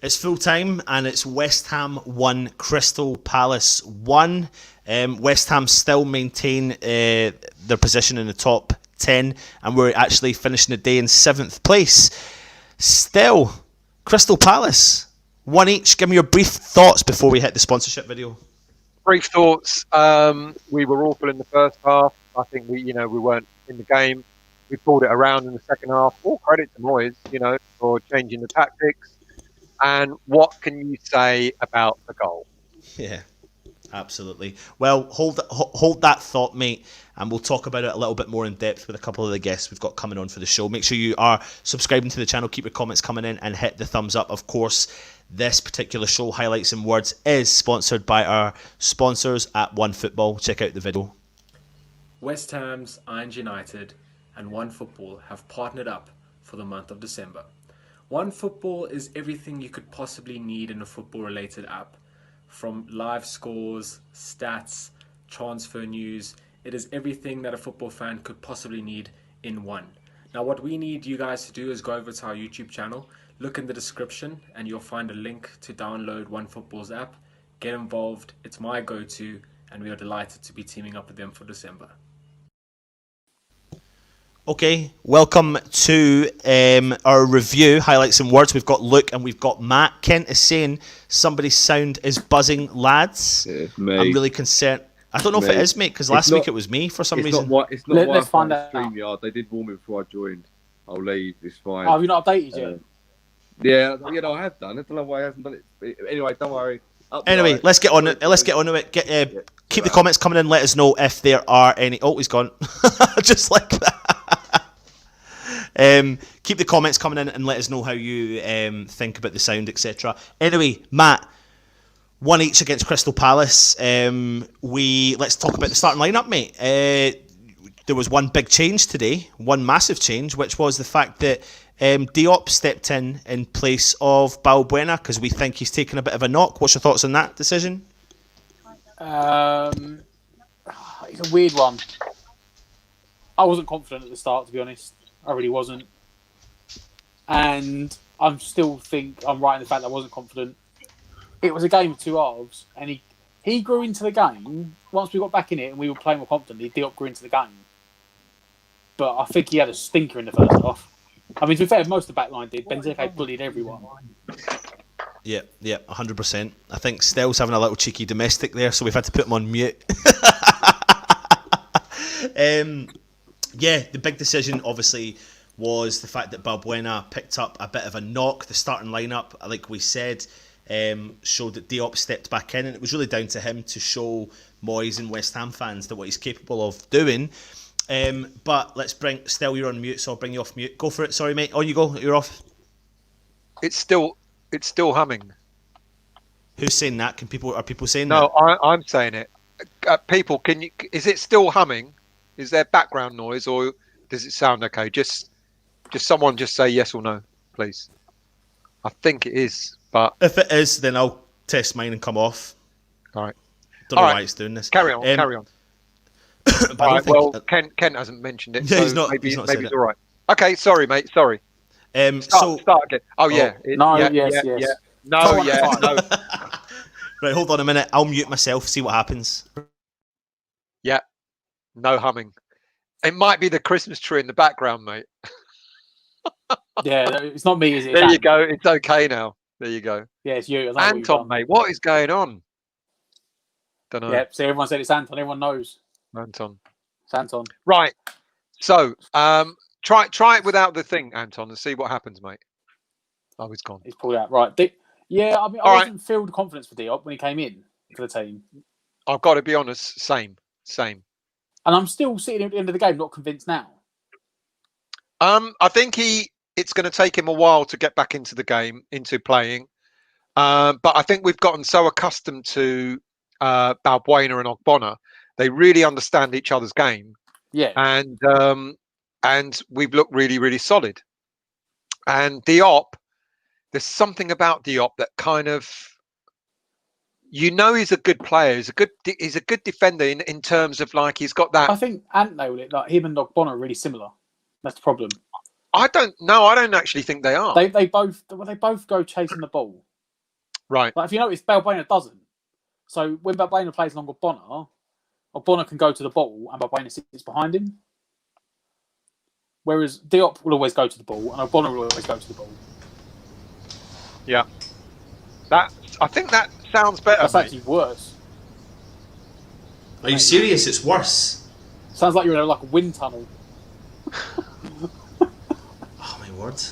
It's full time and it's West Ham 1, Crystal Palace 1. West Ham still maintain their position in the top 10 and we're actually finishing the day in 7th place. Still, Crystal Palace, 1 each. Give me your brief thoughts before we hit the sponsorship video. Brief thoughts. We were awful in the first half. I think we weren't in the game. We pulled it around in the second half. All credit to Moyes, for changing the tactics. And what can you say about the goal? Yeah, absolutely. Well, hold that thought, mate, and we'll talk about it a little bit more in depth with a couple of the guests we've got coming on for the show. Make sure you are subscribing to the channel, keep your comments coming in, and hit the thumbs up. Of course, this particular show, Highlights and Words, is sponsored by our sponsors at OneFootball. Check out the video. West Ham's Irons United and OneFootball have partnered up for the month of December. OneFootball is everything you could possibly need in a football-related app. From live scores, stats, transfer news, it is everything that a football fan could possibly need in one. Now what we need you guys to do is go over to our YouTube channel, look in the description, and you'll find a link to download OneFootball's app. Get involved, it's my go-to, and we are delighted to be teaming up with them for December. Okay, welcome to our review, Highlights and Words. We've got Luke and we've got Matt. Kent is saying somebody's sound is buzzing, lads. It's me. I'm really concerned. I don't know if it is, mate, because last week it was me for some reason. It's not Let's find out. out. StreamYard. They did warm it before I joined. I'll leave. It's fine. Oh, have you not updated yet? Yeah, I have done. I don't know why I haven't done it. Anyway, don't worry. Anyway, let's get on it. Let's get onto it. Keep the comments coming in. Let us know if there are any. Oh, he's gone. Just like that. Keep the comments coming in and let us know how you think about the sound, etc. Anyway, Matt, 1 each against Crystal Palace. Let's talk about the starting lineup, mate. There was one big change today, one massive change, which was the fact that Diop stepped in place of Balbuena because we think he's taken a bit of a knock. What's your thoughts on that decision? It's a weird one. I wasn't confident at the start, to be honest. I really wasn't. And I still think I'm right in the fact that I wasn't confident. It was a game of two halves, and he grew into the game. Once we got back in it and we were playing more confidently, Diop grew into the game. But I think he had a stinker in the first half. I mean, to be fair, most of the back line did. Benzema bullied everyone. Yeah, 100%. I think Stell's having a little cheeky domestic there, so we've had to put him on mute. Yeah, the big decision, obviously, was the fact that Balbuena picked up a bit of a knock. The starting lineup, like we said, showed that Diop stepped back in, and it was really down to him to show Moyes and West Ham fans that what he's capable of doing. But let's bring Stell. You're on mute, so I'll bring you off mute. Go for it. Sorry, mate. On you go. You're off. It's still humming. Who's saying that? Are people saying that? No, I'm saying it. People, is it still humming? Is there background noise, or does it sound okay? Just someone just say yes or no, please. I think it is, but if it is, then I'll test mine and come off. All right. Don't know why it's doing this. Carry on. All right. Well, Kent hasn't mentioned it, yeah, so maybe it's all right. Okay, sorry, mate. Sorry. Start again. Oh yeah. Yes. No. Right, hold on a minute. I'll mute myself. See what happens. Yeah. No humming. It might be the Christmas tree in the background, mate. Yeah, it's not me, is it? There you go. It's okay now. There you go. Yeah, it's you. Anton, mate, what is going on? Don't know. Yeah, so everyone said it's Anton. Everyone knows. Anton. It's Anton. Right. So, try it without the thing, Anton, and see what happens, mate. Oh, he's gone. He's pulled out. Right. I wasn't filled confidence for Diop when he came in for the team. I've got to be honest. Same. And I'm still sitting at the end of the game, not convinced now. I think it's going to take him a while to get back into the game, into playing. But I think we've gotten so accustomed to Balbuena and Ogbonna. They really understand each other's game. Yeah. And we've looked really, really solid. And Diop, there's something about Diop that kind of, he's a good player. He's a good defender in terms of like he's got that. I think Ant nailed it. Like him and Ogbonna are really similar. That's the problem. I don't actually think they are. They both go chasing the ball. Right. Like if you notice, Balbuena doesn't. So when Balbuena plays along with Bonner, Bonner can go to the ball and Balbuena sits behind him. Whereas Diop will always go to the ball and Bonner will always go to the ball. Yeah. I think that sounds better, That's mate. actually worse. Are you serious? It's worse. Sounds like you're in a wind tunnel. Oh my word.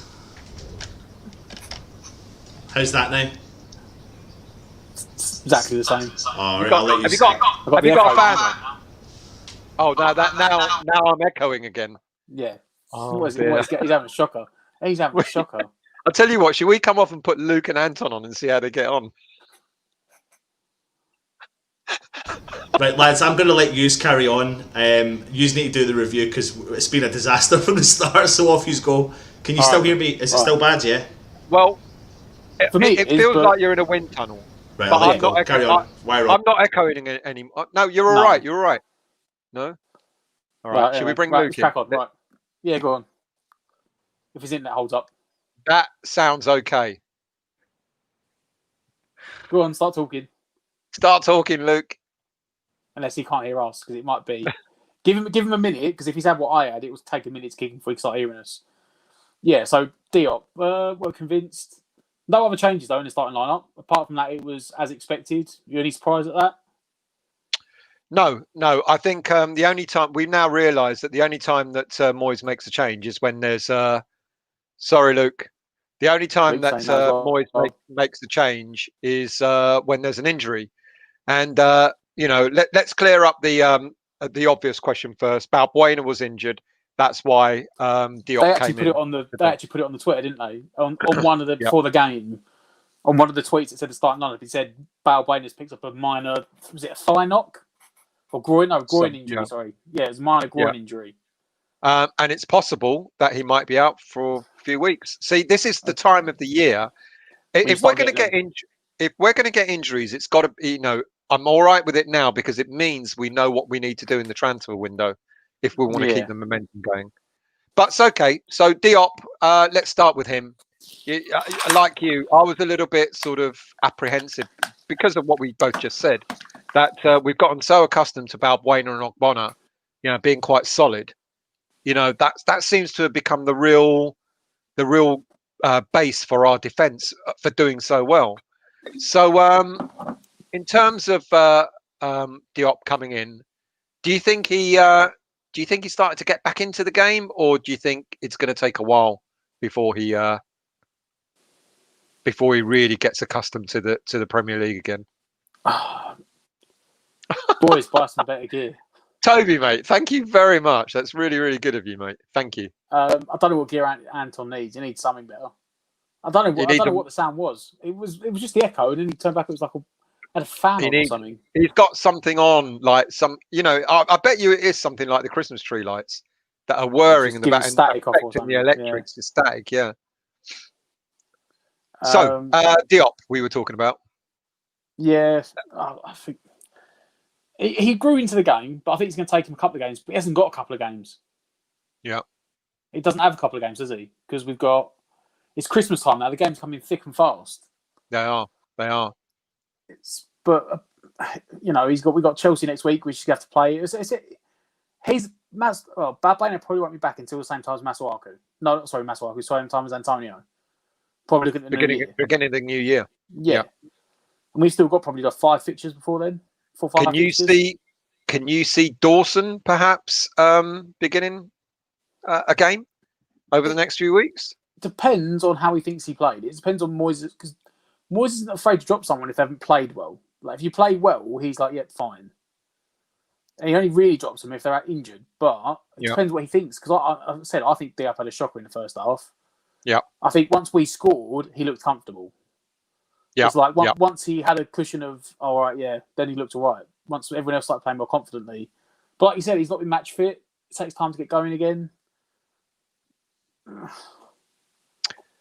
How's that now? It's exactly the same. Oh, right, I'll let you Have you say. got a fan on? Oh, now I'm echoing again. Yeah. Oh, He's dear. having a shocker. He's having a shocker. I'll tell you what, should we come off and put Luke and Anton on and see how they get on? Right, lads, I'm going to let yous carry on. Yous need to do the review because it's been a disaster from the start, so off yous go. Can you still hear me? Is it still bad, yeah? Well, For me, it feels like you're in a wind tunnel. Right, But I'll let I'm you go. not Carry echoing. on. Wire I'm up. not echoing anymore. No, you're all right. You're all right. No? All right. Should we bring Luke let's in? crack on. Right. Yeah, go on. If his internet holds up. That sounds okay. Go on, start talking. Start talking, Luke. Unless he can't hear us, because it might be. Give him a minute, because if he's had what I had, it will take a minute to kick him before he can start hearing us. Yeah, so Diop, we're convinced. No other changes, though, in the starting lineup. Apart from that, it was as expected. You any surprised at that? No. I think the only time we now realise that the only time that Moyes makes a change is when there's. Sorry, Luke. The only time that Moyes makes the change is when there's an injury, and let's clear up the obvious question first. Balbuena was injured. That's why Diop came in. They actually put it on the Twitter, didn't they? On one of the before the game, on one of the tweets it said the starting lineup. It said Balbuena's picked up a minor. Was it a thigh knock or groin? No, groin injury. Yeah. Sorry, yeah, it was a minor groin injury. And it's possible that he might be out for a few weeks. See, this is the time of the year. If we're going to get injuries, it's got to be. I'm all right with it now because it means we know what we need to do in the transfer window if we want to keep the momentum going. But it's okay. So Diop, let's start with him. Like you, I was a little bit sort of apprehensive because of what we both just said. That we've gotten so accustomed to Balbuena and Ogbonna, being quite solid. That seems to have become the real base for our defence for doing so well. So in terms of Diop coming in, do you think he started to get back into the game, or do you think it's going to take a while before he really gets accustomed to the Premier League again? Boys, buy some better gear. Toby, mate, thank you very much. That's really, really good of you, mate. Thank you. I don't know what gear Anton needs. He needs something better. I don't know what the sound was. It was just the echo, and then he turned back. It was like had a fan on or something. He's got something on, like some. I bet you it is something like the Christmas tree lights that are whirring in the back and affecting the electrics. The static, yeah. So Diop, we were talking about. Yeah, I think. He grew into the game, but I think it's going to take him a couple of games. But he hasn't got a couple of games. Yeah. He doesn't have a couple of games, does he? Because it's Christmas time now. The games come in thick and fast. They are. We've got Chelsea next week, which you have to play. Balbuena probably won't be back until the same time as Masuaku. No, sorry, Masuaku. Same time as Antonio. Probably looking at the beginning of the new year. Yeah. And we've still got probably 5 fixtures before then. 4, 5 fixtures. Can you see Dawson perhaps beginning a game over the next few weeks? Depends on how he thinks he played. It depends on Moyes, because Moyes isn't afraid to drop someone if they haven't played well. Like if you play well, he's like, yep, fine. And he only really drops them if they're out injured. But it depends what he thinks. Because I think Diop had a shocker in the first half. Yeah. I think once we scored, he looked comfortable. Yeah. It's like once he had a cushion of, all right, then he looked all right. Once everyone else started playing more confidently. But like you said, he's not been match fit. It takes time to get going again.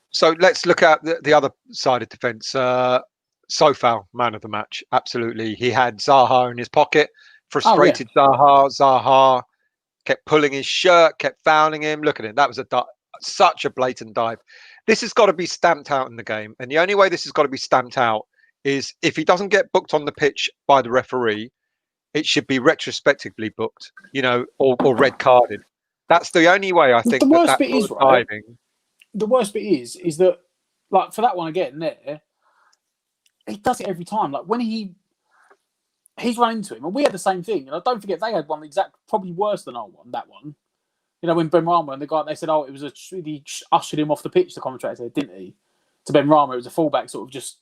So let's look at the other side of defence. Sofal, man of the match. Absolutely. He had Zaha in his pocket. Frustrated Zaha. Zaha kept pulling his shirt, kept fouling him. Look at it. That was such a blatant dive. This has got to be stamped out in the game. And the only way this has got to be stamped out is if he doesn't get booked on the pitch by the referee, it should be retrospectively booked, or red carded. That's the only way I think The worst bit sort is, of right? diving. The worst bit is that, like, for that one again, there, he does it every time. Like when he's run into him, and we had the same thing. And I don't forget they had one probably worse than our one. That one, when Ben Rama and the guy, they said, "Oh, it was he ushered him off the pitch." The commentator said, didn't he? To Ben Rama, it was a fullback, sort of just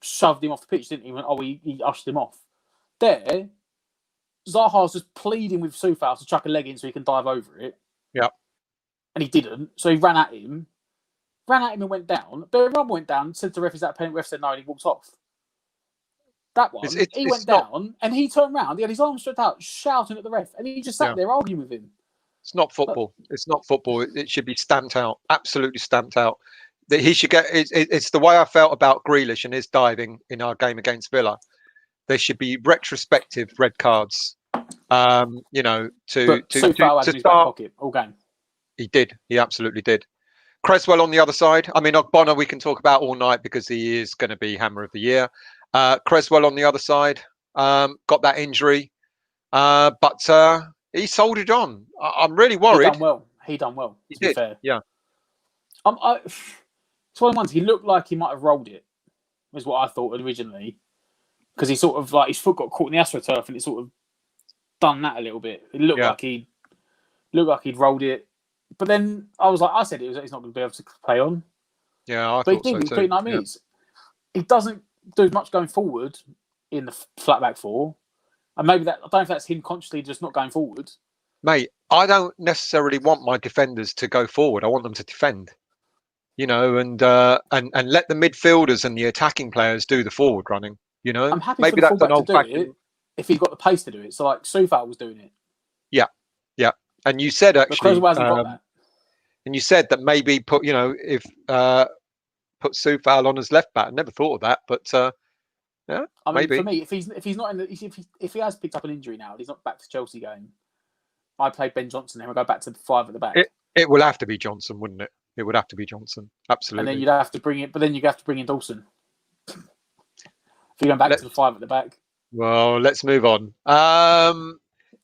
shoved him off the pitch, didn't he? Went, "Oh, he ushered him off." There, Zaha's just pleading with Soufal to chuck a leg in so he can dive over it. Yeah, and he didn't. So he ran at him and went down. Ben Rama went down, said to the ref, "Is that a penalty?" Ref said no, and he walked off. That one, he went down and he turned around. He had his arms stretched out, shouting at the ref, and he just sat there arguing with him. It's not football. It's not football. It should be stamped out. Absolutely stamped out. That he should get. It's the way I felt about Grealish and his diving in our game against Villa. There should be retrospective red cards. To Soufal had his back pocket all game. He did. He absolutely did. Creswell on the other side. I mean, Ogbonna we can talk about all night because he is going to be Hammer of the Year. Creswell on the other side got that injury, but he soldiered on. I'm really worried. He done well. He to be did. Fair. Yeah. It's one of the ones he looked like he might have rolled it. Was what I thought originally, because he sort of like his foot got caught in the AstroTurf and it sort of done that a little bit. It looked like he'd rolled it, but then I said he's not going to be able to play on. Yeah, but he did. So too. He doesn't do much going forward in the flat back four, and maybe that I don't know if that's him consciously just not going forward. Mate, I don't necessarily want my defenders to go forward. I want them to defend, and let the midfielders and the attacking players do the forward running. I'm happy maybe for the that's an fullback to old do it if he's got the pace to do it. So like Soufal was doing it. Yeah. And you said actually, got that. And you said that maybe put Soufal on as left back. I never thought of that, but yeah, I mean, maybe for me, if he's not if he has picked up an injury now, and he's not back for Chelsea game. I play Ben Johnson and I go back to the 5 at the back. It will have to be Johnson, wouldn't it? It would have to be Johnson, absolutely. And then you'd have to bring it, but then you have to bring in Dawson. If you're going back to the 5 at the back. Well, let's move on.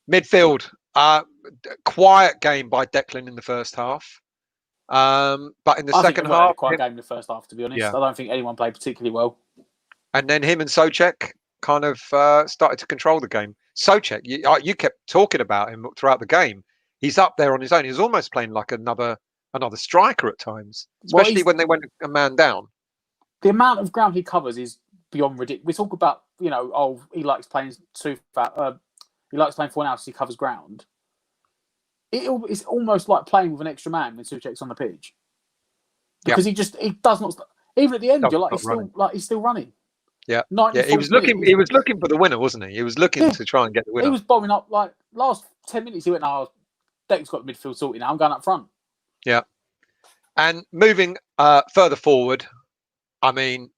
Midfield, quiet game by Declan in the first half. But in the second half, quiet game in the first half. To be honest, Yeah. I don't think anyone played particularly well. And then him and Souček kind of started to control the game. Souček, you kept talking about him throughout the game. He's up there on his own. He's almost playing like another striker at times, especially when they went a man down. The amount of ground he covers is beyond ridiculous. We talk about, he likes playing he likes playing 4 hours, so he covers ground. It's almost like playing with an extra man when Souček's on the pitch. Because he does not, even at the end, he's still running. Yeah, he was looking. He was looking for the winner, wasn't he? He was looking to try and get the winner. He was bombing up like last 10 minutes. He went, "Oh, Deck's got the midfield sorted now. I'm going up front." Yeah, and moving further forward, I mean,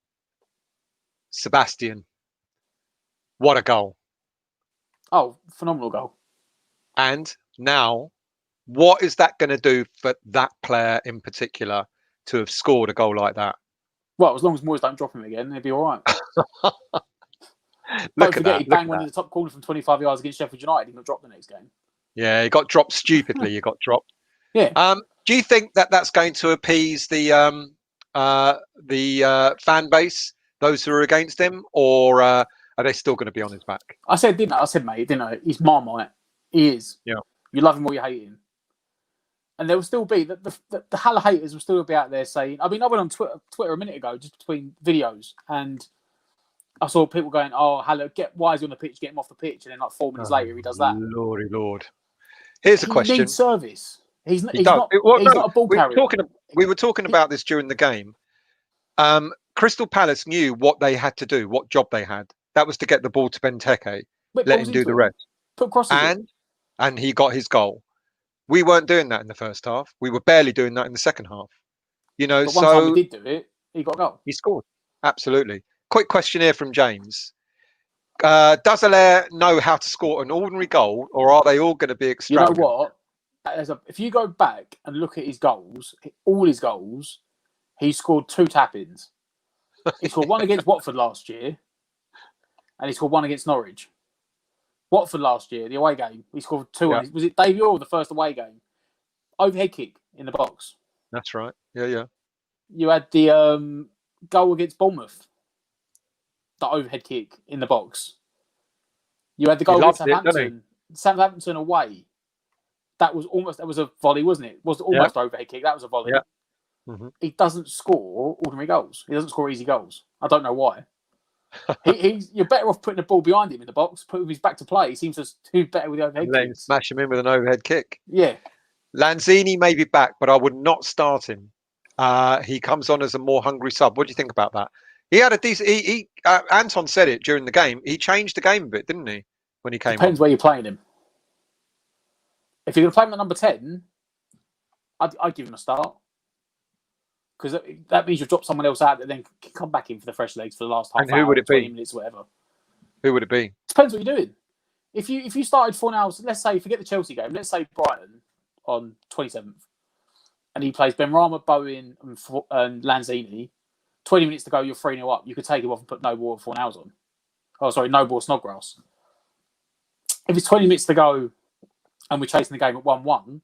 Sebastian, what a goal! Oh, phenomenal goal! And now, what is that going to do for that player in particular to have scored a goal like that? Well, as long as Moyes don't drop him again, he'll be all right. Don't forget, he banged one in the top corner from 25 yards against Sheffield United. He got dropped the next game. Yeah, he got dropped stupidly. He got dropped. Yeah. Do you think that that's going to appease the fan base, those who are against him, or are they still going to be on his back? I said, mate, didn't I? He's Marmite. He is. Yeah. You love him or you hate him. And there will still be the Haller haters will still be out there saying. I mean, I went on Twitter a minute ago, just between videos, and I saw people going, "Oh, Haller, why is he on the pitch? Get him off the pitch." And then, like 4 minutes later, he does that. Lordy Lord. Here's a question. He needs service. He's not a ball carrier. We were talking about this during the game. Crystal Palace knew what they had to do, what job they had. That was to get the ball to Benteke, let him do the rest. Put crosses and he got his goal. We weren't doing that in the first half. We were barely doing that in the second half. But one time we did do it, he got a goal. He scored. Absolutely. Quick question here from James. Does Allaire know how to score an ordinary goal, or are they all going to be extravagant? You know what? If you go back and look at his goals, all his goals, he scored 2 tap-ins. He scored one against Watford last year, and he scored one against Norwich. Watford last year, the away game, he scored two. Yeah. Was it debut or the first away game? Overhead kick in the box. That's right. Yeah. You had the goal against Bournemouth, the overhead kick in the box. You had the goal against loved it, didn't Southampton. Southampton away. That was a volley, wasn't it? Was almost overhead kick. That was a volley. Yeah. Mm-hmm. He doesn't score ordinary goals. He doesn't score easy goals. I don't know why. You're better off putting the ball behind him in the box, put his back to play. He seems to do better with the overhead And then kicks. smash him in with an overhead kick. Yeah. Lanzini may be back, but I would not start him. He comes on as a more hungry sub. What do you think about that? He had a decent. Anton said it during the game. He changed the game a bit, didn't he? When he came Depends where you're playing him. If you're going to play him at number 10, I'd give him a start. Because that means you've dropped someone else out that then can come back in for the fresh legs for the last half And hour, who would it be? 20 minutes, whatever. Who would it be? Depends what you're doing. If you started 4 hours, let's say, forget the Chelsea game, let's say Brighton on 27th, and he plays Benrahma, Bowen, and Lanzini, 20 minutes to go, you're 3-0 up. You could take him off and put Noble or 4 hours on. Oh, sorry, Noble or Snodgrass. If it's 20 minutes to go and we're chasing the game at 1-1,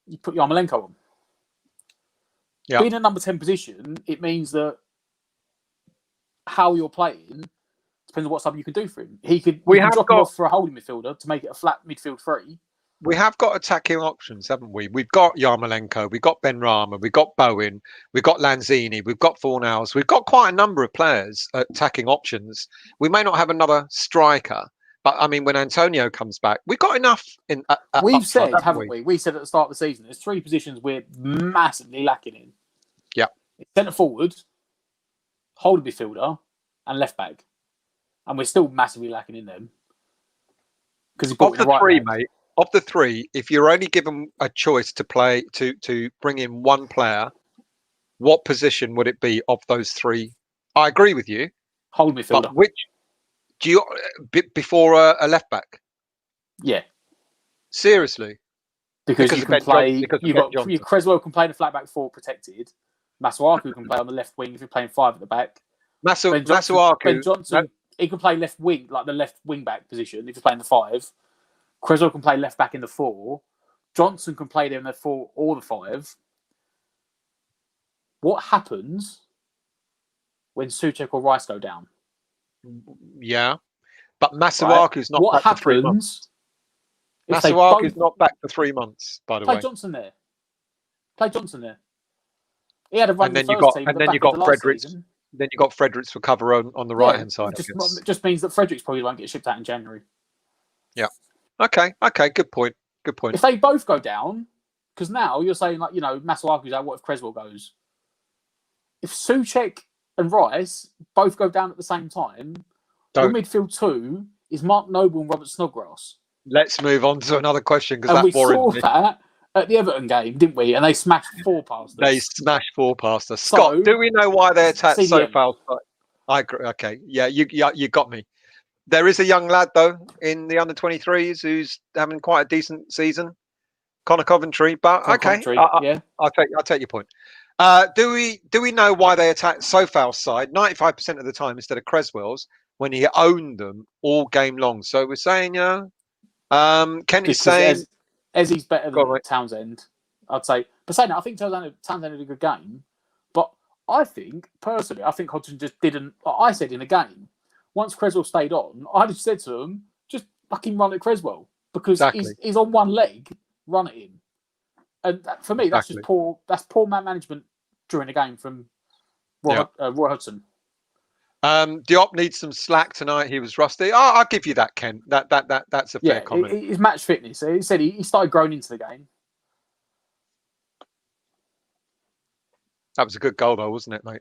you put Yarmolenko on. Yeah. Being a number 10 position, it means that how you're playing depends on what sub you can do for him. You can drop him off for a holding midfielder to make it a flat midfield three. We have got attacking options, haven't we? We've got Yarmolenko, we've got Benrahma, we've got Bowen, we've got Lanzini, we've got Fornals. We've got quite a number of players, attacking options. We may not have another striker, but I mean, when Antonio comes back, we've got enough in. We've said, haven't we? We said at the start of the season, there's 3 positions we're massively lacking in. Yeah. Centre forward, holding midfielder, and left back. And we're still massively lacking in them. Because Of the three, mate. Of the 3, if you're only given a choice to play to bring in one player, what position would it be of those 3? I agree with you. Hold midfielder. But which do you before a left back? Yeah. Seriously? Because you can play. Creswell can play the flat back 4 protected. Masuaku can play on the left wing if you're playing 5 at the back. Masuaku. Ben Johnson, he can play left wing, like the left wing back position if you're playing the 5. Creswell can play left back in the 4. Johnson can play there in the 4 or the 5. What happens when Souček or Rice go down? Yeah, but Masuaku's not what back for 3 months. Masuaku's not back for 3 months, by the way. Play Johnson there. He had a run and then in the first team. And then you got Fredericks. Season. Then you got Fredericks for cover on the right hand side. It just means that Fredericks probably won't get shipped out in January. Yeah. Okay. Good point. If they both go down, because now you're saying Masuaku's out. What if Creswell goes? If Souček and Rice both go down at the same time, your midfield 2 is Mark Noble and Robert Snodgrass. Let's move on to another question because that we boring. saw that at the Everton game, didn't we? And they smashed 4 past us. They smashed 4 past us. Scott, do we know why they attacked so fast? I agree. Okay, yeah, you got me. There is a young lad though in the under-23s who's having quite a decent season, Connor Coventry. But I'll take your point. Do we know why they attacked Sofal's side 95% of the time instead of Creswell's when he owned them all game long? So we're saying, Ken is saying Ezzy's better than Townsend, I'd say. But saying that, I think Townsend had a good game. But I think Hodgson just didn't. I said in the game, once Creswell stayed on, I just said to him, just fucking run at Creswell because he's on one leg, run at him. And for me, that's just poor. That's poor man management during the game from Roy Hodgson. Diop needs some slack tonight. He was rusty. I'll give you that, Ken. That's a fair comment. His match fitness. He said he started growing into the game. That was a good goal, though, wasn't it, mate?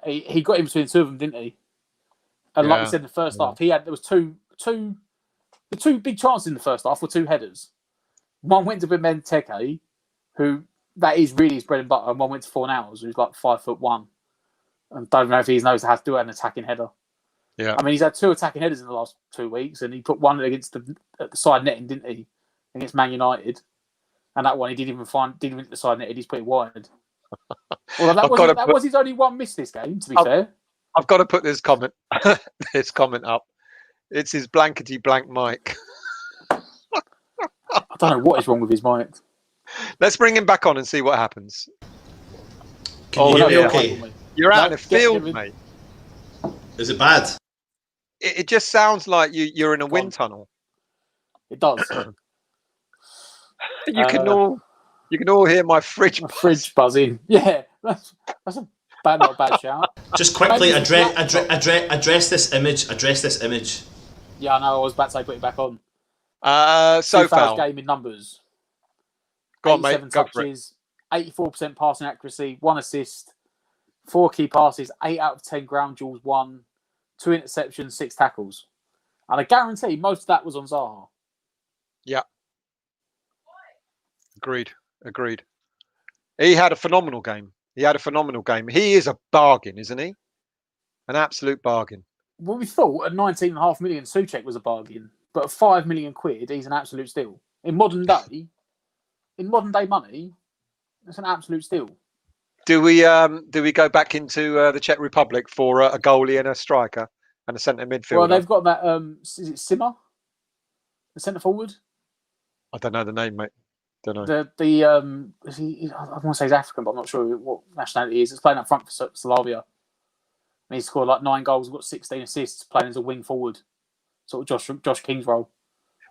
He got in between 2 of them, didn't he? And like we said in the first half, there was two big chances in the first half were 2 headers. One went to Benteke, who that is really his bread and butter, and one went to Fornals, who's like 5'1", and don't know if he knows how to do an attacking header. Yeah, I mean he's had 2 attacking headers in the last 2 weeks, and he put one against the side netting, didn't he? Against Man United, and that one he didn't hit the side netting. He's put it wide. Well, that was his only one miss this game. To be fair, I've got to put this comment this comment up. It's his blankety blank mic. I don't know what is wrong with his mic. Let's bring him back on and see what happens. Can you no, hear me yeah, okay? hold on, mate. You're out No, in a get field, rid- mate. Is it bad? It just sounds like you're in a wind tunnel. It does. You can all hear my fridge. A fridge buzzing. Yeah, that's a not a bad shout. Just quickly Maybe it's a address this image. Address this image. Yeah, I know. I was about to say put it back on. So 2,000 foul. game in numbers. Go on, mate. 87 Go for it. touches, 84% passing accuracy, 1 assist, 4 key passes, 8 out of 10 ground duels, 1, 2 interceptions, 6 tackles. And I guarantee most of that was on Zaha. Yeah. Agreed. He had a phenomenal game. He is a bargain, isn't he? An absolute bargain. Well, we thought at 19.5 million, Souček was a bargain. But at 5 million quid, he's an absolute steal. In modern day money, it's an absolute steal. Do we go back into the Czech Republic for a goalie and a striker and a centre midfielder? Well, they've got that. Is it Simmer, the centre forward? I don't know the name, mate. Don't know. I want to say he's African, but I'm not sure what nationality he is. He's playing up front for Slavia. And he scored like 9 goals, got 16 assists, playing as a wing forward, sort of Josh King's role.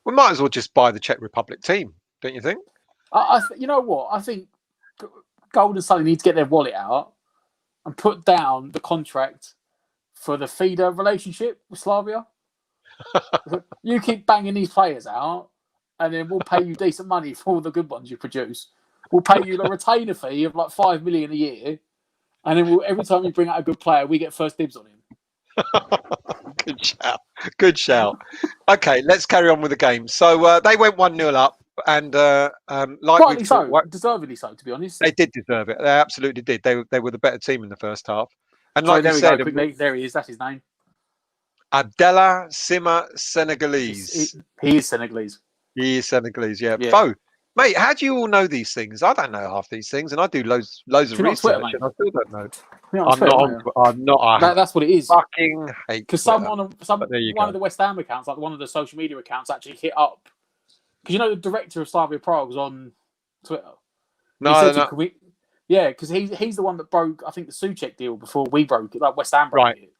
We might as well just buy the Czech Republic team, don't you think? You know what? I think Golden Sunny need to get their wallet out and put down the contract for the feeder relationship with Slavia. You keep banging these players out, and then we'll pay you decent money for all the good ones you produce. We'll pay you a retainer fee of like 5 million a year, and then every time you bring out a good player, we get first dibs on him. Good shout. Okay, let's carry on with the game. So they went 1-0 up, and like Rightly so, deservedly so, to be honest. They did deserve it. They absolutely did. They were the better team in the first half. And Sorry, like there you we said, go. Quickly. There he is. That's his name. Abdallah Sima Senegalese. He is Senegalese. He is Senegalese, yeah. Yeah. Fo, mate, how do you all know these things? I don't know half these things, and I do loads of You're not research, Twitter, and I still don't know. You're I'm not. I That's what it is. fucking hate Because Twitter. one go. of the West Ham accounts, like one of the social media accounts, actually hit up. Because you know the director of Slavia Prague was on Twitter. No. Because he's the one that broke, I think, the Souček deal before we broke it, like West Ham broke it.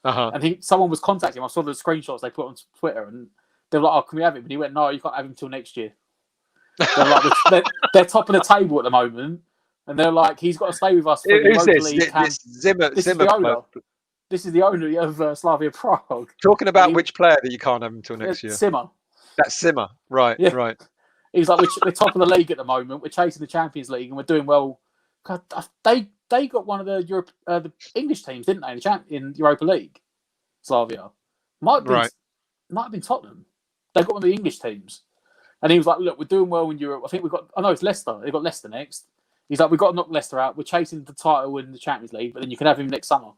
Uh-huh. And someone was contacting him. I saw the screenshots they put on Twitter, and they were like, "Oh, can we have him?" And he went, "No, you can't have him until next year." They're like, they're top of the table at the moment, and they're like, "He's got to stay with us for the Who's Europa this? League camp." Zimmer. This is the owner. This is the owner of Slavia Prague. Talking about which player that you can't have until next year. Simmer. That's Simmer. Right, Yeah. right. He's like, we're top of the league at the moment. We're chasing the Champions League, and we're doing well. God, they got one of the English teams, didn't they, in Europa League? Slavia might have been Tottenham. They got one of the English teams, and he was like, "Look, we're doing well in Europe. I think we've got. I know it's Leicester. They've got Leicester next." He's like, "We've got to knock Leicester out. We're chasing the title in the Champions League, but then you can have him next summer."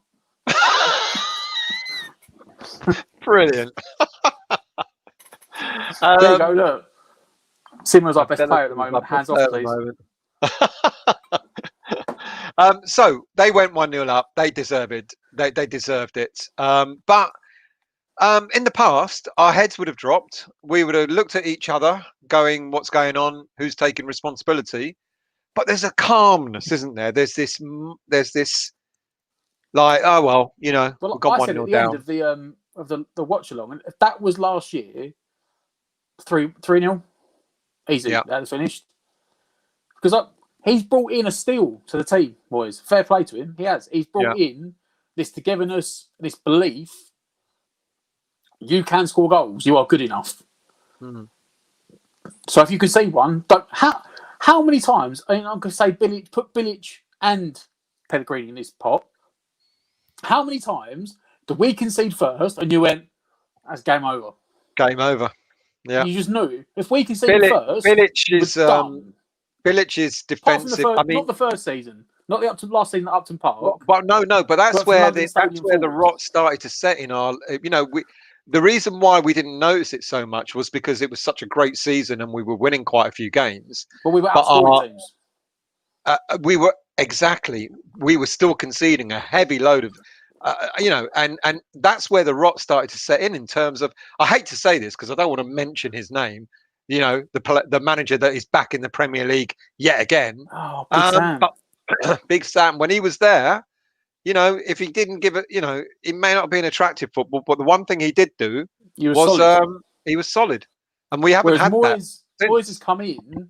Brilliant. There you go. Look, Simmer's our best player at the moment. Hands off, please. So they went 1-0 up. They deserved it. They deserved it. But in the past, our heads would have dropped. We would have looked at each other, going, "What's going on? Who's taking responsibility?" But there's a calmness, isn't there? There's this, like, oh well, you know, Well, we've got I said 1-0 at the down. end of the watch along, and if that was last year, 3-0, easy. Yeah. That was finished. Because he's brought in a steal to the team, boys. Fair play to him. He has. He's brought in this togetherness, this belief. You can score goals. You are good enough. Mm. So if you can see one, how many times? I mean, I'm going to say put Bilic and Pellegrini in this pot. How many times do we concede first and you went, "That's game over"? Game over. Yeah. You just knew if we concede first. Bilic is defensive. Not the first season, not the last season at Upton Park. But no. But that's But where London Stadium the forward. rot started to set in our. You know, the reason why we didn't notice it so much was because it was such a great season and we were winning quite a few games. But we were outscoring teams. We were still conceding a heavy load of and that's where the rot started to set in terms of. I hate to say this because I don't want to mention his name. The manager that is back in the Premier League yet again. Oh, Big Sam. But Big Sam, when he was there, if he didn't give it, it may not be an attractive football, but the one thing he did do was he was solid, and we haven't had that. Moyes has come in,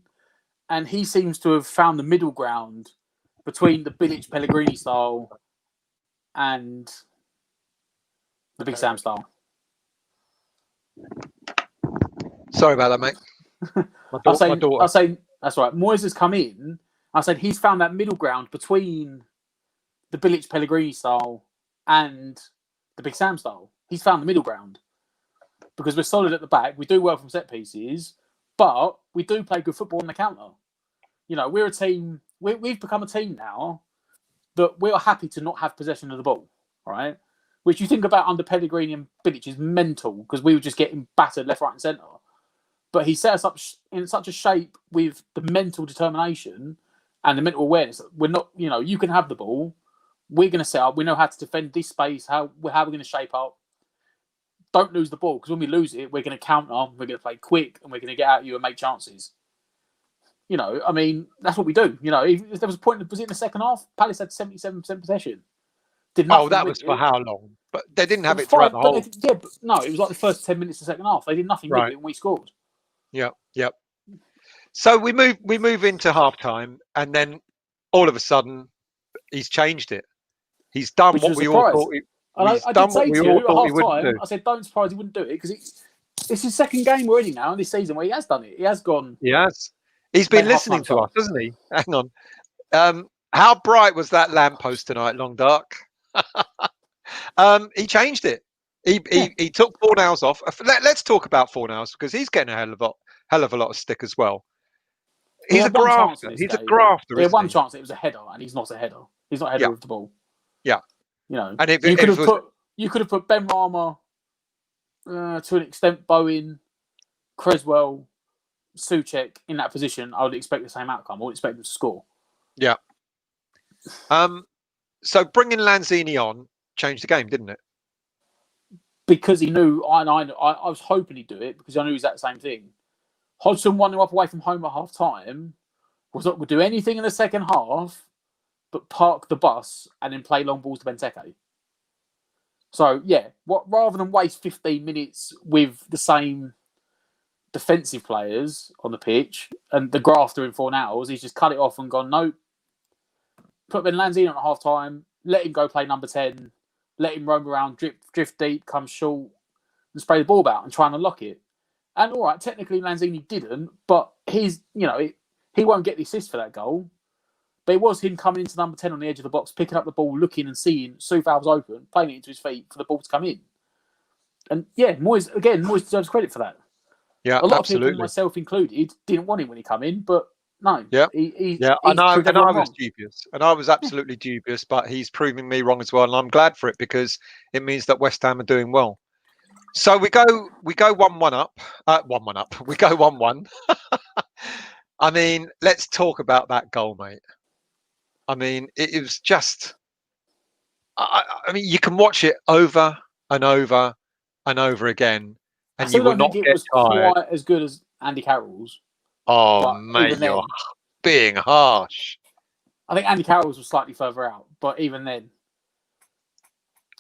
and he seems to have found the middle ground between the Bilic Pellegrini style and the Big Sam style. Sorry about that, mate. My daughter. I say that's right. Moyes has come in. I said he's found that middle ground between the Bilic Pellegrini style and the Big Sam style. He's found the middle ground because we're solid at the back. We do well from set pieces, but we do play good football on the counter. We're a team. We've become a team now that we are happy to not have possession of the ball, right? Which you think about under Pellegrini and Bilic is mental because we were just getting battered left, right, and centre. But he set us up in such a shape with the mental determination and the mental awareness. We're not, you can have the ball. We're going to set up. We know how to defend this space. How we're going to shape up. Don't lose the ball because when we lose it, we're going to counter. We're going to play quick and we're going to get at you and make chances. That's what we do. If there was a point, was it in the second half? Palace had 77% possession. That was for how long? But they didn't have it throughout the whole. No, it was like the first 10 minutes of the second half. They did nothing with it and we scored. Yep. So we move into half time, and then all of a sudden, he's changed it. He's done what we all thought. He's done what we all thought he wouldn't do. I said, don't surprise he wouldn't do it because it's his second game already now in this season where he has done it. He has gone. Yes, he's been listening to us, hasn't he? Hang on. How bright was that lamppost tonight? Long dark. He changed it. He took Fornals off. Let's talk about Fornals because he's getting a hell of a lot of stick as well. He's a grafter. He's a grafter. He had one chance. It was a header, and he's not a header. He's not a header of the ball. Yeah. And you could have put Ben Rama, to an extent, Bowen, Creswell, Souček in that position. I would expect the same outcome. I would expect them to score. Yeah. So bringing Lanzini on changed the game, didn't it? Because he knew, I was hoping he'd do it because I knew it was that same thing. Hodgson 1-0 up away from home at half time. Would do anything in the second half but park the bus and then play long balls to Benteke. So, rather than waste 15 minutes with the same defensive players on the pitch and the grafter in 4 hours, he's just cut it off and gone, no, put Ben Lanzini on at half time, let him go play number 10, let him roam around, drift deep, come short, and spray the ball about and try and unlock it. And all right, technically Lanzini didn't, but he won't get the assist for that goal. But it was him coming into number 10 on the edge of the box, picking up the ball, looking and seeing Soufal's open, playing it into his feet for the ball to come in. And Moyes deserves credit for that. Yeah, a lot absolutely. of people, myself included, didn't want him when he came in, but no. Yeah, and I was dubious, and I was absolutely dubious, but he's proving me wrong as well, and I'm glad for it because it means that West Ham are doing well. So we go 1-1 up. 1-1 up. We go 1-1. I mean, let's talk about that goal, mate. I mean, it was just. I mean, you can watch it over and over and over again, and you will not get tired. Quite as good as Andy Carroll's. Oh, mate, you're being harsh. I think Andy Carroll's was slightly further out, but even then,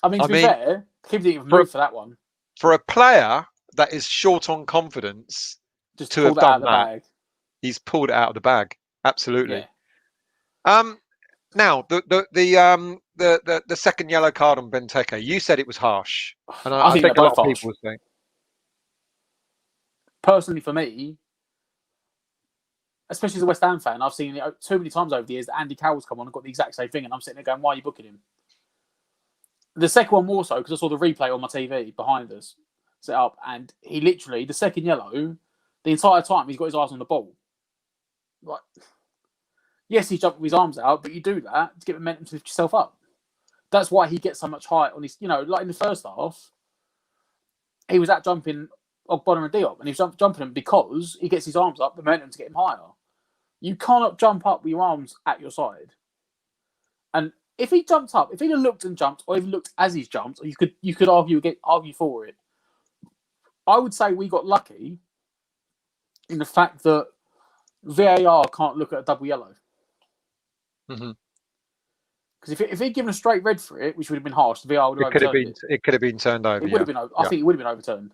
to be fair, Kim didn't even move for that one. For a player that is short on confidence, just to have done that, he's pulled it out of the bag. Absolutely. Yeah. Now the second yellow card on Benteke. You said it was harsh, and I think a lot of people were saying. Personally, for me, especially as a West Ham fan, I've seen it too many times over the years that Andy Carroll's come on and got the exact same thing, and I'm sitting there going, "Why are you booking him?" The second one more so because I saw the replay on my TV behind us set up, and he literally the second yellow, the entire time he's got his eyes on the ball. Like, yes, he jumped with his arms out, but you do that to get momentum to lift yourself up. That's why he gets so much height on his. Like in the first half, he was out jumping Ogbonna and Diop, and he was jumping them because he gets his arms up, the momentum to get him higher. You cannot jump up with your arms at your side. And if he jumped up, if he'd have looked and jumped, or even looked as he's jumped, or you could argue for it. I would say we got lucky in the fact that VAR can't look at a double yellow. Mm-hmm. Because if he'd given a straight red for it, which would have been harsh, the VAR would have overturned it. It could have been turned over. It would have been. I think it would have been overturned.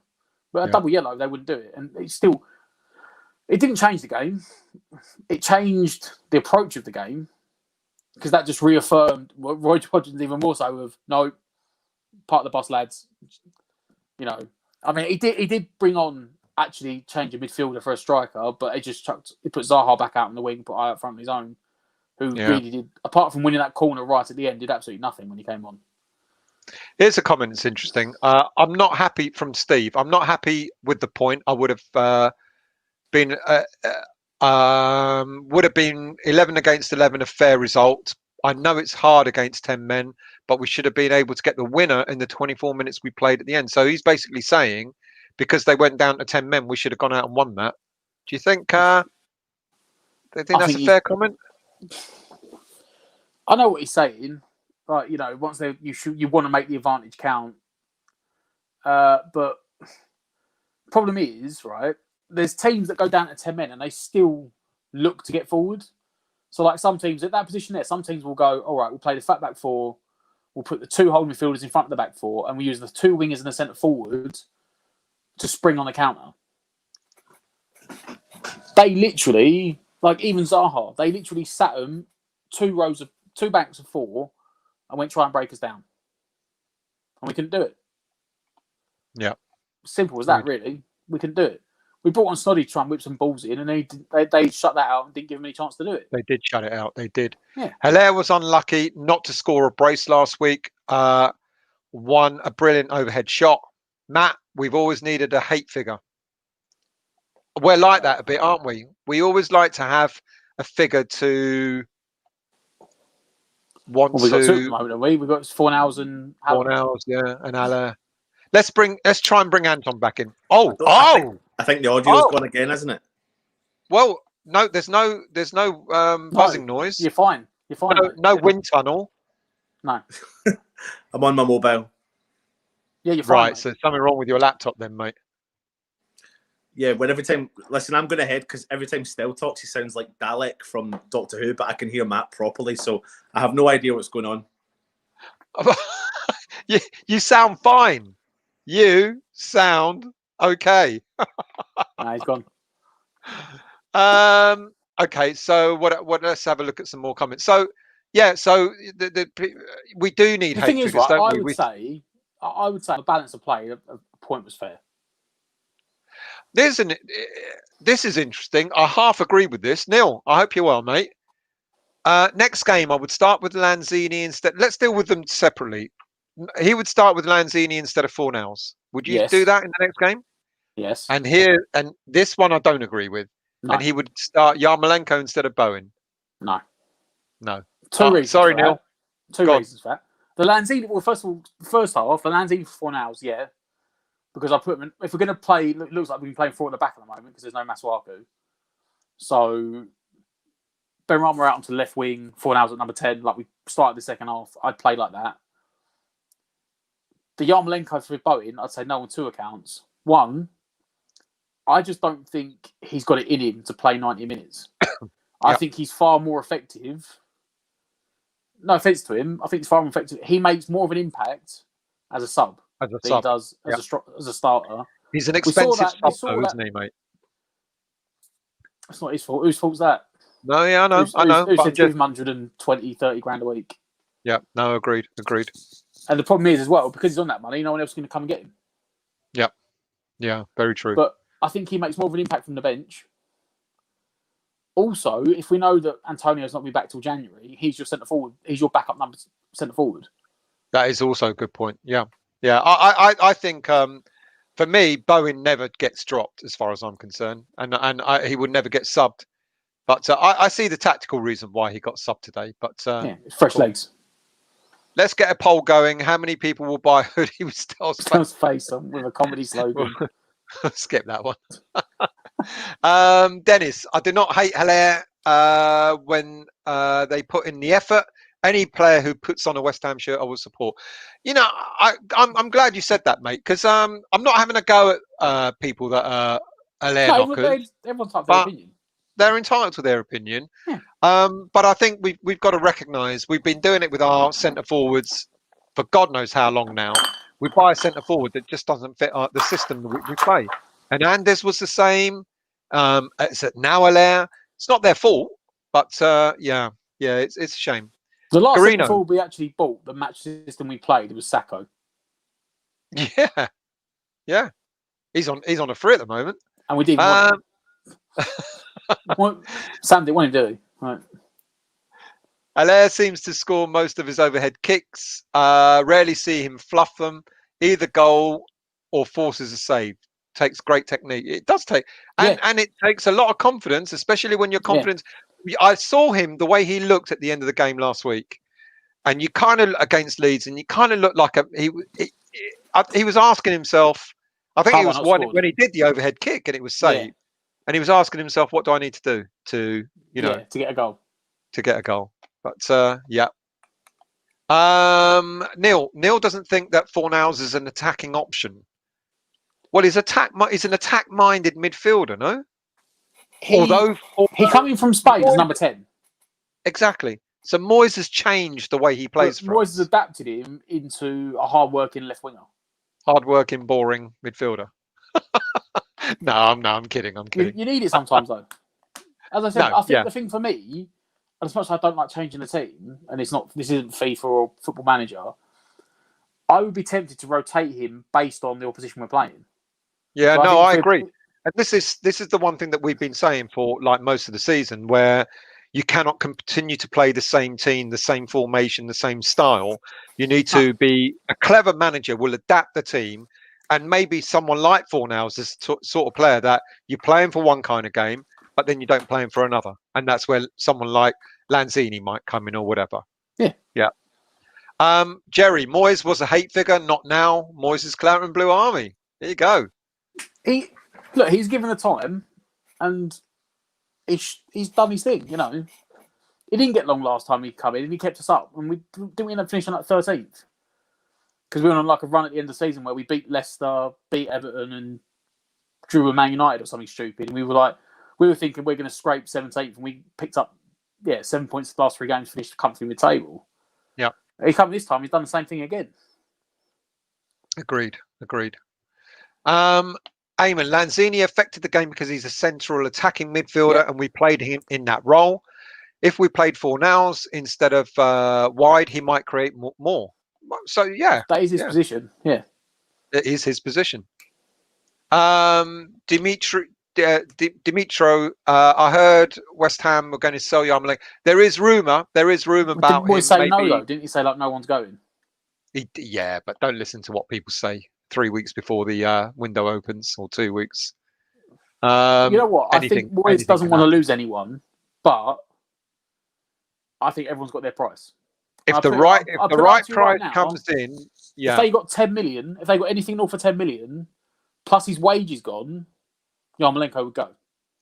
But a double yellow, they wouldn't do it, and it didn't change the game. It changed the approach of the game because that just reaffirmed what Roy Hodgins even more so of no part of the bus, lads. You know, I mean, he did bring on actually change a midfielder for a striker, but he put Zaha back out in the wing, put I up front on his own, who really did, apart from winning that corner right at the end, did absolutely nothing when he came on. Here's a comment that's interesting. I'm not happy from Steve. I'm not happy with the point. I would have been 11 against 11 a fair result. I know it's hard against 10 men, but we should have been able to get the winner in the 24 minutes we played at the end. So he's basically saying because they went down to 10 men, we should have gone out and won that. Do you think? That's a fair comment? I know what he's saying. But you know, once you want to make the advantage count. But problem is, right? There's teams that go down to 10 men and they still look to get forward. So, like some teams at that position there, some teams will go, all right, we'll play the fat back four, we'll put the two holding midfielders in front of the back four, and we use the two wingers in the centre forward to spring on the counter. They literally, like even Zaha, they literally sat them two banks of four and went try and break us down. And we couldn't do it. Yeah. Simple as that, really. We couldn't do it. We brought on Snoddy to try and whip some balls in, and they shut that out and didn't give him any chance to do it. They did shut it out. They did. Yeah. Hilaire was unlucky not to score a brace last week. Won a brilliant overhead shot. Matt, we've always needed a hate figure. We're like that a bit, aren't we? We always like to have a figure to want we've got two at the to. moment, haven't we? We've got Fornals and Fornals, yeah, and Haller. Let's try and bring Anton back in. I think the audio's gone again, isn't it? Well, no, there's no buzzing noise. You're fine. You're fine. No wind tunnel. No. I'm on my mobile. Yeah, you're fine. Right, mate. so something wrong with your laptop then, mate. Yeah, listen, I'm going to head because every time Stell talks, he sounds like Dalek from Doctor Who, but I can hear Matt properly, so I have no idea what's going on. You sound fine. You sound okay. Nah, he's gone. Okay, so what? Let's have a look at some more comments. So, yeah, so we do need The hate thing is, figures, right, don't I would say the balance of play, a point was fair. This is interesting. I half agree with this. Neil, I hope you're well, mate. Next game, I would start with Lanzini instead. Let's deal with them separately. He would start with Lanzini instead of Fornals. Would you do that in the next game? Yes. And this one I don't agree with. No. And he would start Yarmolenko instead of Bowen. No. Two reasons. Sorry, Neil. Two reasons for that. The Lanzini. Well, first of all, first half, the Lanzini for Fornals, yeah. Because I put them in, if we're going to play, it looks like we've been playing four at the back at the moment because there's no Masuaku. So Benrahma out onto the left wing, Fornals at number 10, like we started the second half. I'd play like that. The Yarmolenko for Bowen, I'd say no on two accounts. One, I just don't think he's got it in him to play 90 minutes. I think he's far more effective. No offence to him, I think he's far more effective. He makes more of an impact as a sub than he does as a starter. He's an expensive sub, though, isn't he, mate? It's not his fault. Whose fault's that? No, yeah, I know. Who said 220, 30 grand a week? Yeah, no, agreed. And the problem is, as well, because he's on that money, no one else is going to come and get him. Yeah, very true. But I think he makes more of an impact from the bench. Also, if we know that Antonio's not be back till January, he's your centre forward. He's your backup number centre forward. That is also a good point. Yeah. I think for me, Bowen never gets dropped as far as I'm concerned, and he would never get subbed. But I see the tactical reason why he got subbed today. But fresh legs. Let's get a poll going. How many people will buy a hoodie with Stell's face on with a comedy slogan? Skip that one. Dennis, I do not hate Hilaire when they put in the effort. any player who puts on a West Ham shirt, I will support. You know, I'm glad you said that, mate, because I'm not having a go at people that are Allaire No, knockers, everyone's got their but opinion. they're entitled to their opinion. Yeah. But I think we've got to recognise we've been doing it with our centre forwards for God knows how long now. We buy a centre forward that just doesn't fit the system that we play. And Andes was the same. It's now Allaire. It's not their fault, but yeah, it's a shame. The last Garino. centre forward we actually bought the match system we played, it was Sacco. Yeah. He's on a free at the moment. And we didn't want him. Sam didn't want him, did he? Right. Allaire seems to score most of his overhead kicks. Rarely see him fluff them. Either goal or forces a save. Takes great technique. It does take, and it takes a lot of confidence, especially when you're confident. Yeah. I saw him the way he looked at the end of the game last week, and you kind of against Leeds, and you kind of looked like he was asking himself. I think it was when he did the overhead kick and it was saved, and he was asking himself, "What do I need to do to to get a goal?" To get a goal. But yeah. Neil doesn't think that Fornals is an attacking option. Well, he's an attack-minded midfielder, no? Although he coming from Spain as number 10. Exactly. So Moyes has changed the way he plays. Moyes has adapted him into a hard-working left winger. Hard-working, boring midfielder. No, I'm kidding. You need it sometimes, though. As I said, I think the thing for me, as much as I don't like changing the team, and this isn't FIFA or Football Manager, I would be tempted to rotate him based on the opposition we're playing. Yeah, so I agree. And this is the one thing that we've been saying for like most of the season, where you cannot continue to play the same team, the same formation, the same style. You need to be a clever manager, will adapt the team, and maybe someone like Fornals is the sort of player that you play him for one kind of game, but then you don't play him for another. And that's where someone like Lanzini might come in or whatever. Yeah. Jerry, Moyes was a hate figure, not now. Moyes is Claret and Blue Army. There you go. He's given the time, and he's done his thing. You know, he didn't get long last time he come in, and he kept us up. And we didn't end up finishing like 13th because we went on like a run at the end of the season where we beat Leicester, beat Everton, and drew with Man United or something stupid. And we were thinking we're going to scrape 17th, and we picked up 7 points the last 3 games, finished comfortably mid-table. Yeah, he come this time. He's done the same thing again. Agreed. Eamon, Lanzini affected the game because he's a central attacking midfielder and we played him in that role. If we played Fornals instead of wide, he might create more. So, yeah. That is his position, yeah. It is his position. Dimitro, I heard West Ham were going to sell Yarmolenko. There is rumour about him. Say no, though? Didn't he say like no one's going? Yeah, but don't listen to what people say 3 weeks before the window opens or 2 weeks. You know what? I think Moyes doesn't want to lose anyone, but I think everyone's got their price. If the right price comes in, if they got 10 million, if they got anything north of 10 million, plus his wages gone, Yarmolenko would go.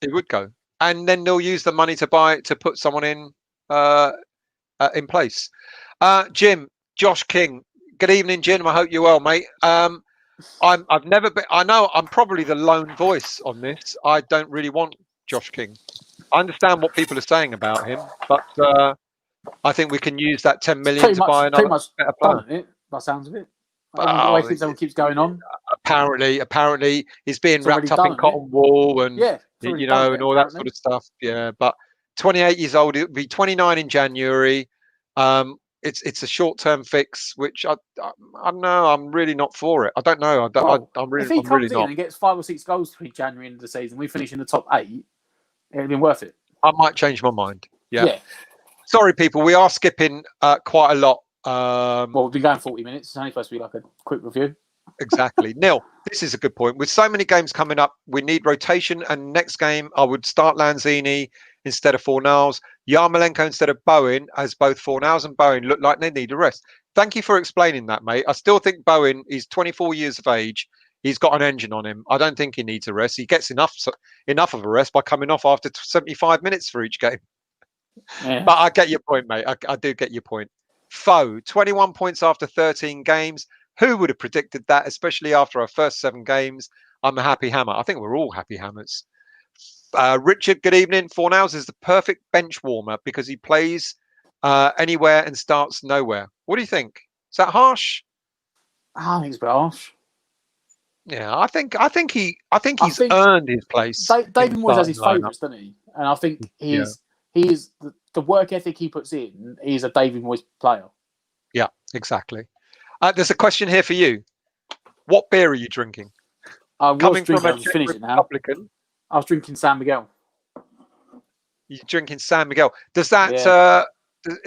It would go, and then they'll use the money to put someone in place. Josh King. Good evening, Jim. I hope you're well, mate. I've never been. I know I'm probably the lone voice on this. I don't really want Josh King. I understand what people are saying about him, but I think we can use that 10 million to buy another better player. By sounds of it. The way things keeps going on. Apparently, he's being wrapped up in cotton wool and and all that sort of stuff. Yeah, but 28 years old. He'll be 29 in January. It's a short-term fix, which I don't know. I'm really not for it. I don't know. If he comes in and gets 5 or 6 goals between January and the season, we finish in the top 8. It'd been worth it. I might change my mind. Yeah. Sorry, people. We are skipping quite a lot. We've been going 40 minutes. It's only supposed to be like a quick review. Exactly. Neil, this is a good point. With so many games coming up, we need rotation. And next game, I would start Lanzini instead of Fornals, Yarmolenko instead of Bowen, as both Fornals and Bowen look like they need a rest. Thank you for explaining that, mate. I still think Bowen is 24 years of age. He's got an engine on him. I don't think he needs a rest. He gets enough of a rest by coming off after 75 minutes for each game. Yeah. But I get your point, mate. I do get your point. Foe, 21 points after 13 games. Who would have predicted that, especially after our first 7 games? I'm a happy hammer. I think we're all happy hammers. Richard, good evening. Fornals is the perfect bench warmer because he plays anywhere and starts nowhere. What do you think? Is that harsh? I think it's a bit harsh. Yeah, I think he's think earned his place. David in Moyes has starting his lineup. favourites, doesn't he? And I think Yeah. he is the work ethic he puts in. He's a David Moyes player. Yeah, exactly. There's a question here for you. What beer are you drinking? I was Coming drinking. from I a just Czech finished it now. Republican, I was drinking San Miguel. you're drinking San Miguel. Does that Yeah.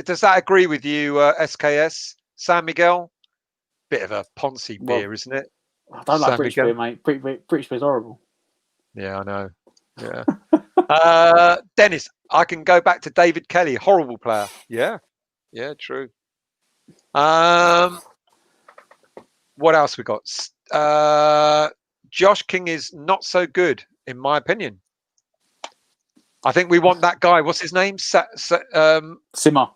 does that agree with you, SKS? San Miguel, bit of a Ponzi Well, beer, isn't it? I don't like San British Miguel? beer, mate. British beer's horrible. Yeah, I know. Yeah. Dennis, I can go back to David Kelly, horrible player. Yeah, true. What else we got? Josh King is not so good, in my opinion. I think we want that guy. What's his name? Simmer. I Simmer.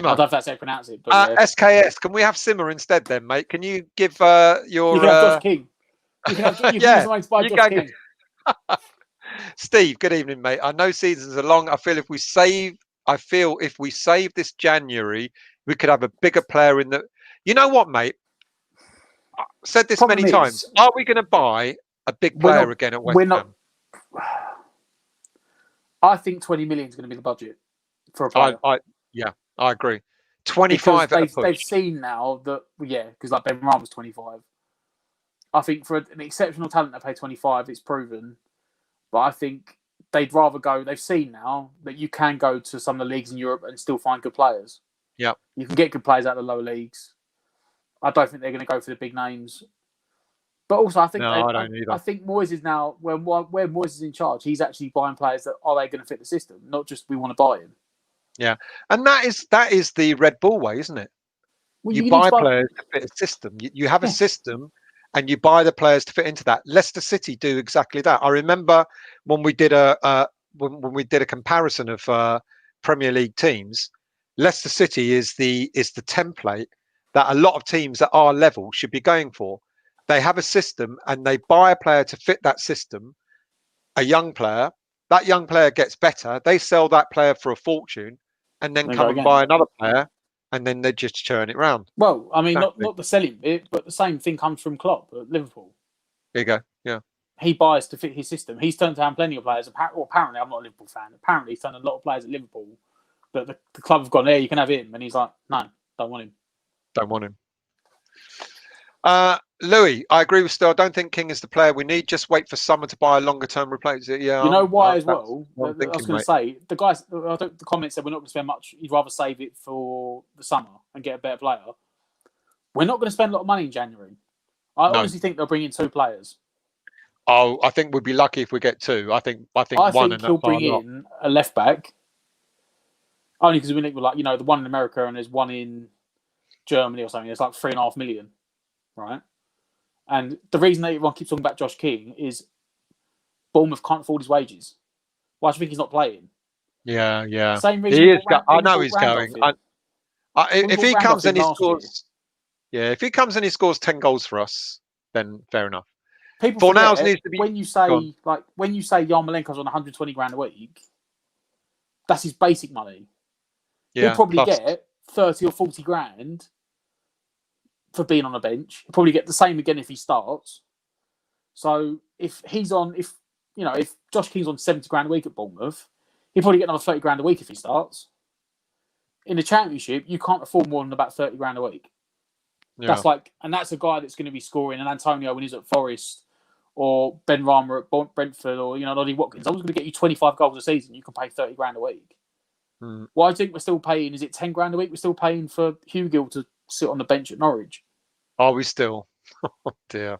don't know if that's how you pronounce it, but yeah. SKS. Can we have Simmer instead, then, mate? Can you give your? You can have Josh King. You can have. You can Yeah, have something by you Josh go. King. Steve, good evening, mate. I know seasons are long. I feel if we save this January, we could have a bigger player in the. You know what, mate? I've said this Problem many times. is- Are we going to buy a big We're player not- again at West we're not- Ham? I think 20 million is going to be the budget for a player. I agree. 25 because at a push. they've seen now that because like Ben Ryan was 25. I think for an exceptional talent to pay 25, it's proven. But I think they'd rather go. They've seen now that you can go to some of the leagues in Europe and still find good players. Yeah, you can get good players out of the lower leagues. I don't think they're going to go for the big names. But also, I think No, I don't either. I think Moyes is now where Moyes is in charge. He's actually buying players that are they going to fit the system, not just we want to buy him. Yeah, and that is the Red Bull way, isn't it? Well, you need buy to players to fit a system. You have a system, and you buy the players to fit into that. Leicester City do exactly that. I remember when we did when we did a comparison of Premier League teams. Leicester City is the template that a lot of teams at our level should be going for. They have a system, and they buy a player to fit that system. A young player. That young player gets better. They sell that player for a fortune, and then come and buy another player, and then they just churn it round. Well, I mean, Exactly. not the selling bit, but the same thing comes from Klopp at Liverpool. There you go. Yeah. He buys to fit his system. He's turned down plenty of players. Apparently, I'm not a Liverpool fan. Apparently, he's turned a lot of players at Liverpool, but the club have gone, you can have him. And he's like, no, don't want him. Don't want him. Louis, I agree with Stu. I don't think King is the player we need. Just wait for Summer to buy a longer term replacement. Yeah, You know why as well? I was thinking, going to say, the guys, the comments said we're not going to spend much. He'd rather save it for the summer and get a better player. We're not going to spend a lot of money in January. I honestly think they'll bring in 2 players. Oh, I think we'd be lucky if we get 2. I think one. Think he'll bring in a left back. Only because we think the one in America and there's one in Germany or something. It's like 3.5 million, right? And the reason that everyone keeps talking about Josh King is Bournemouth can't afford his wages. Why do you think he's not playing? Yeah. Same reason. He is. I know he's going. If he comes and he scores, if he comes and he scores 10 goals for us, then fair enough. People Fornals needs to be when you say Yarmolenko's on 120 grand a week, that's his basic money. Yeah, He'll probably get 30 or 40 grand for being on a bench. He'll probably get the same again if he starts. So if Josh King's on 70 grand a week at Bournemouth, he'll probably get another 30 grand a week if he starts. In the Championship, you can't afford more than about 30 grand a week. Yeah. That's a guy that's going to be scoring an Antonio when he's at Forest, or Ben Rama at Brentford, or Noddy Watkins. I was going to get you 25 goals a season. You can pay 30 grand a week. Well, I think we're still paying. Is it 10 grand a week? We're still paying for Hugill to sit on the bench at Norwich. Are we still? Oh dear.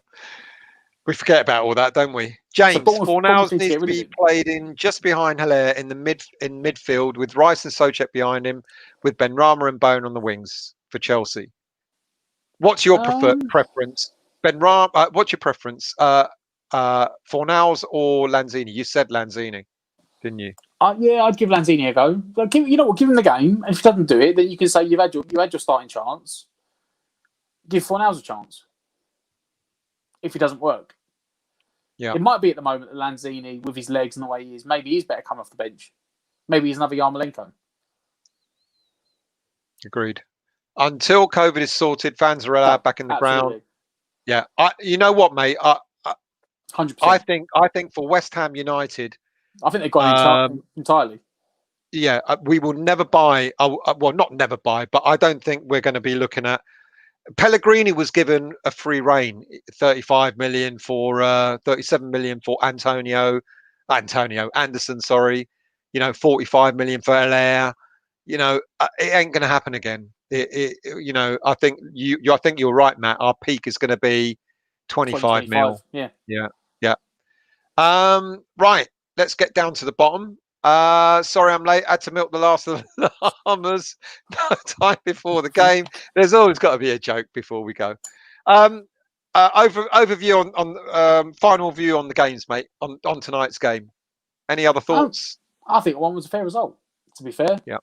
We forget about all that, don't we? James, Fornals needs to be played in just behind Haller in midfield with Rice and Soucek behind him, with Ben Rama and Bone on the wings for Chelsea. What's your preference? Ben Rama, what's your preference? Fornals or Lanzini? You said Lanzini, didn't you? I'd give Lanzini a go. But give him the game, and if he doesn't do it, then you can say you had your starting chance. Give Fornals a chance. If he doesn't work, Yeah. It might be at the moment that Lanzini, with his legs and the way he is, maybe he's better coming off the bench. Maybe he's another Yarmolenko. Agreed. Until COVID is sorted, fans are allowed back in the ground. Yeah. You know what, mate? 100%. I think for West Ham United, I think they've gone entirely. Yeah, we will never buy. Well, not never buy, but I don't think we're going to be looking at. Pellegrini was given a free rein, 35 million for 37 million for Antonio Anderson. Sorry, 45 million for Allaire. It ain't going to happen again. I think I think you're right, Matt. Our peak is going to be 25 mil. Yeah. Right. Let's get down to the bottom. Sorry, I'm late. I had to milk the last of the Llamas no time before the game. There's always got to be a joke before we go. Overview on final view on the games, mate. On tonight's game. Any other thoughts? I think one was a fair result. To be fair, yeah.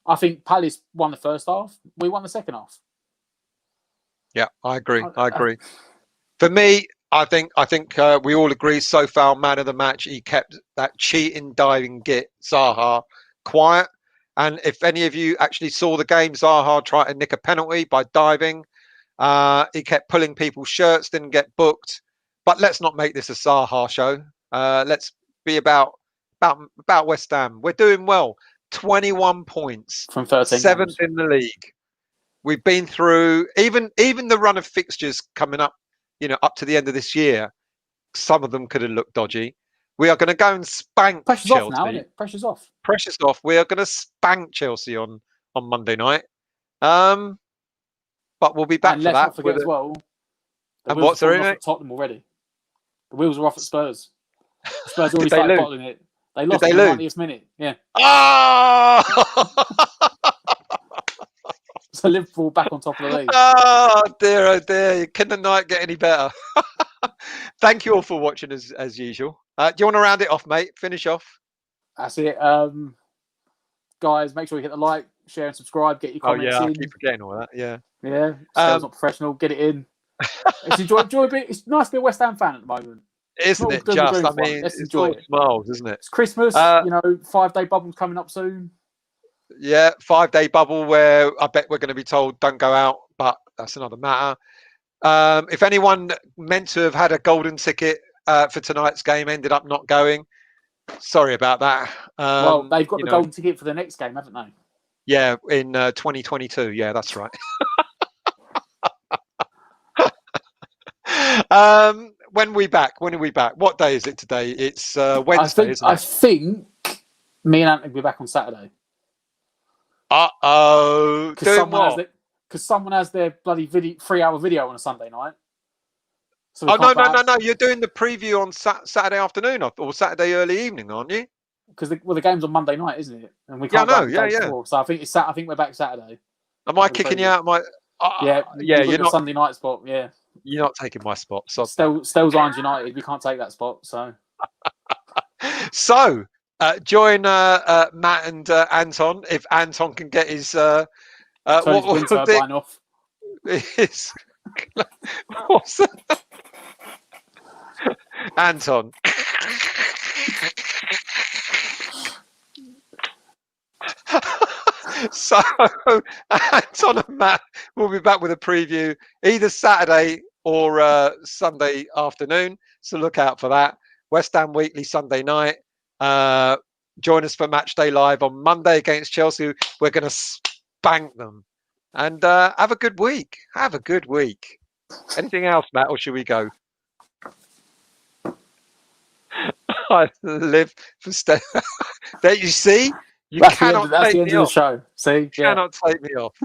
I think Palace won the first half. We won the second half. Yeah, I agree. For me, I think we all agree so far, man of the match, he kept that cheating, diving git, Zaha, quiet. And if any of you actually saw the game, Zaha tried to nick a penalty by diving. He kept pulling people's shirts, didn't get booked. But let's not make this a Zaha show. Let's be about West Ham. We're doing well. 21 points. From 13 7th games. in the league. We've been through, even the run of fixtures coming up, up to the end of this year, some of them could have looked dodgy. We are going to go and spank Pressure's Chelsea. off now, isn't it? Pressure's off. Pressure's off. We are going to spank Chelsea on Monday night. But we'll be back and for let's that. not forget as well. And what's there in it? Tottenham already. The wheels are off at Spurs. Spurs already Did they started lose? bottling it. They lost Did in they the lose? 90th minute. Yeah. Oh! So Liverpool back on top of the league. Oh dear. Can the night get any better? Thank you all for watching as usual. Do you want to round it off, mate? Finish off. That's it. Guys, make sure you hit the like, share and subscribe. Get your comments I in. keep forgetting all that. Yeah. Yeah. Still not professional. Get it in. Enjoy a bit. It's nice to be a West Ham fan at the moment. Isn't it just? I mean, it's all smiles, isn't it? It's Christmas. 5-day bubble's coming up soon. Yeah, 5-day bubble where I bet we're going to be told don't go out, but that's another matter. If anyone meant to have had a golden ticket for tonight's game ended up not going, sorry about that. Well, they've got the golden ticket for the next game, haven't they? Yeah, in 2022. Yeah, that's right. When are we back? What day is it today? It's Wednesday, isn't it? I think me and Anthony will be back on Saturday. Uh-oh. Because someone has their bloody 3-hour video on a Sunday night. So no. You're doing the preview on Saturday afternoon or Saturday early evening, aren't you? Because the game's on Monday night, isn't it? And we can't before. So I think we're back Saturday. Am I kicking you out? You're not Sunday night spot. Yeah, you're not taking my spot. So Stell's Irons United. We can't take that spot. So join Matt and Anton if Anton can get his wind turbine off. What's that? Anton. So Anton and Matt will be back with a preview either Saturday or Sunday afternoon. So look out for that. West Ham Weekly Sunday night. Join us for Match Day Live on Monday against Chelsea. We're going to spank them. And have a good week. Anything else, Matt, or should we go? I live for There you see? That's the end of the show. See? You cannot take me off.